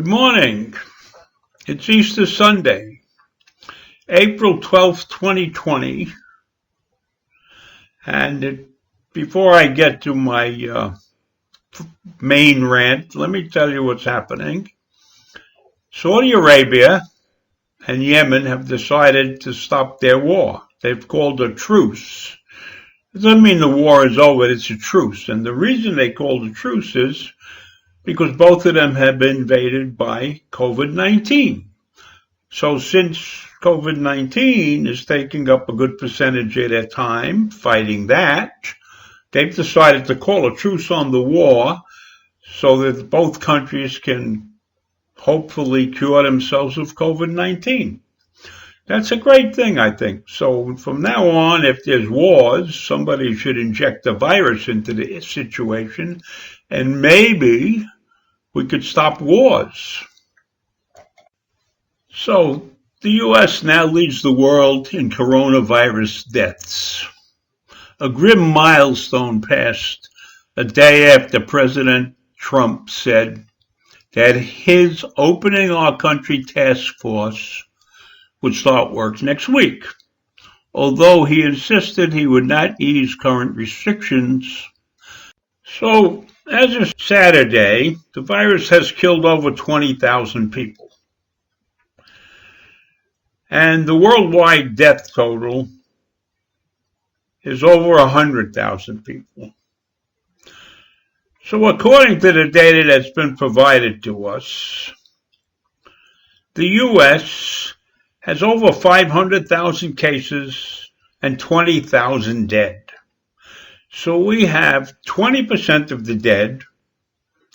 Good morning. It's Easter Sunday, April 12th, 2020. And before I get to my main rant, let me tell you what's happening. Saudi Arabia and Yemen have decided to stop their war. They've called a truce. It doesn't mean the war is over, it's a truce. And the reason they called a truce is because both of them have been invaded by COVID-19. So since COVID-19 is taking up a good percentage of their time fighting that, they've decided to call a truce on the war so that both countries can hopefully cure themselves of COVID-19. That's a great thing, I think. So from now on, if there's wars, somebody should inject a virus into the situation, and maybe we could stop wars. So the U.S. now leads the world in coronavirus deaths. A grim milestone passed a day after President Trump said that his opening our country task force would start work next week, although he insisted he would not ease current restrictions. So, as of Saturday, the virus has killed over 20,000 people. And the worldwide death total is over 100,000 people. So according to the data that's been provided to us, the U.S. has over 500,000 cases and 20,000 dead. So we have 20% of the dead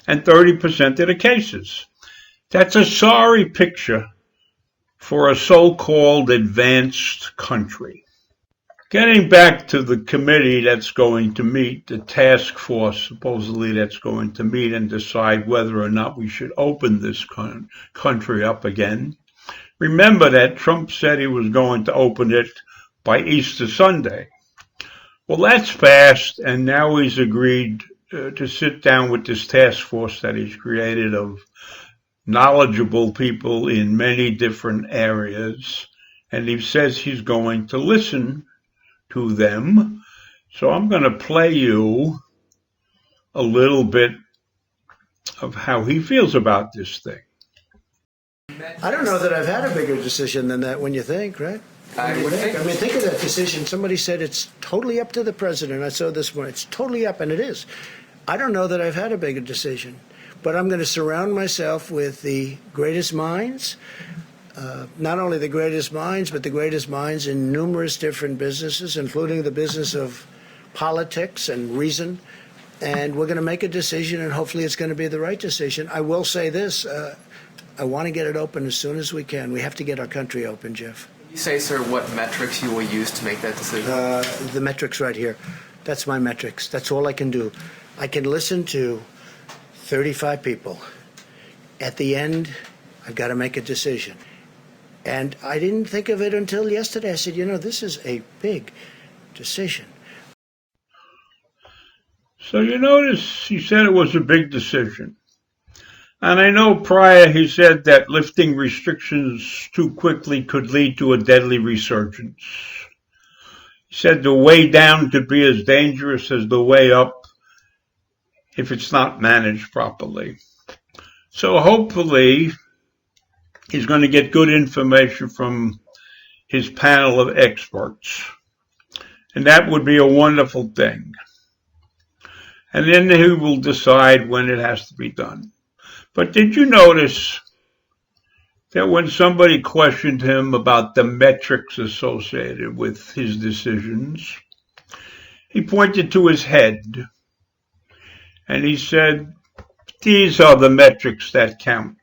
and 30% of the cases. That's a sorry picture for a so-called advanced country. Getting back to the committee that's going to meet, the task force supposedly that's going to meet and decide whether or not we should open this country up again. Remember that Trump said he was going to open it by Easter Sunday. Well, that's passed, and now he's agreed to sit down with this task force that he's created of knowledgeable people in many different areas, and he says he's going to listen to them. So I'm going to play you a little bit of how he feels about this thing. I don't know that I've had a bigger decision than that when you think, right? I mean, think of that decision. Somebody said it's totally up to the president. I saw this one. It's totally up, and it is. I don't know that I've had a bigger decision, but I'm going to surround myself with the greatest minds, not only the greatest minds, but the greatest minds in numerous different businesses, including the business of politics and reason. And we're going to make a decision, and hopefully it's going to be the right decision. I will say this. I want to get it open as soon as we can. We have to get our country open, Jeff. You say, sir, what metrics you will use to make that decision? The metrics right here. That's my metrics. That's all I can do. I can listen to 35 people. At the end, I've got to make a decision. And I didn't think of it until yesterday. I said, this is a big decision. So you notice he said it was a big decision. And I know prior he said that lifting restrictions too quickly could lead to a deadly resurgence. He said the way down could be as dangerous as the way up if it's not managed properly. So hopefully he's going to get good information from his panel of experts. And that would be a wonderful thing. And then he will decide when it has to be done. But did you notice that when somebody questioned him about the metrics associated with his decisions, he pointed to his head and he said, "These are the metrics that count.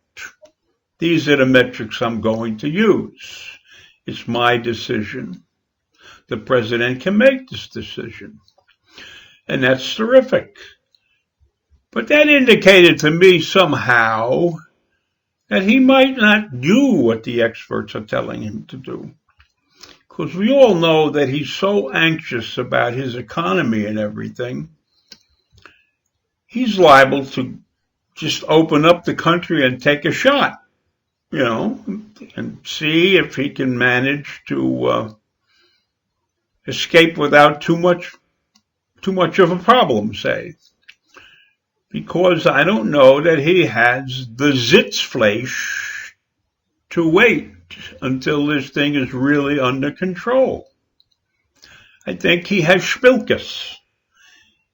These are the metrics I'm going to use. It's my decision. The president can make this decision." And that's terrific. But that indicated to me somehow that he might not do what the experts are telling him to do. Because we all know that he's so anxious about his economy and everything, he's liable to just open up the country and take a shot, and see if he can manage to escape without too much of a problem, say. Because I don't know that he has the Sitzfleisch to wait until this thing is really under control. I think he has Spilkus.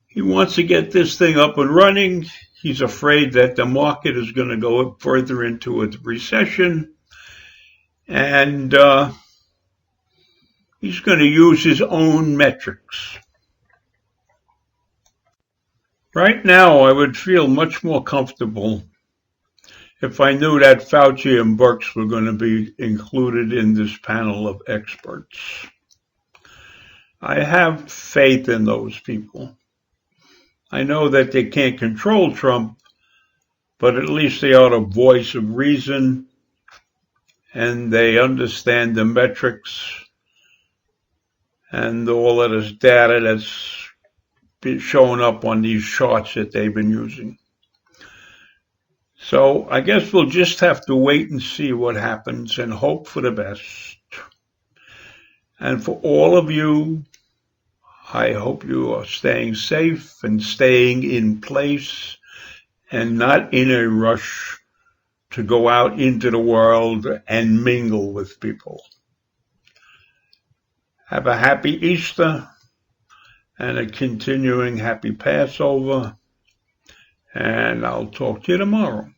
He wants to get this thing up and running. He's afraid that the market is going to go further into a recession. And he's going to use his own metrics. Right now, I would feel much more comfortable if I knew that Fauci and Birx were going to be included in this panel of experts. I have faith in those people. I know that they can't control Trump, but at least they are a voice of reason, and they understand the metrics and all of this data that's been showing up on these charts that they've been using. So I guess we'll just have to wait and see what happens and hope for the best. And for all of you, I hope you are staying safe and staying in place and not in a rush to go out into the world and mingle with people. Have a happy Easter and a continuing happy Passover, and I'll talk to you tomorrow.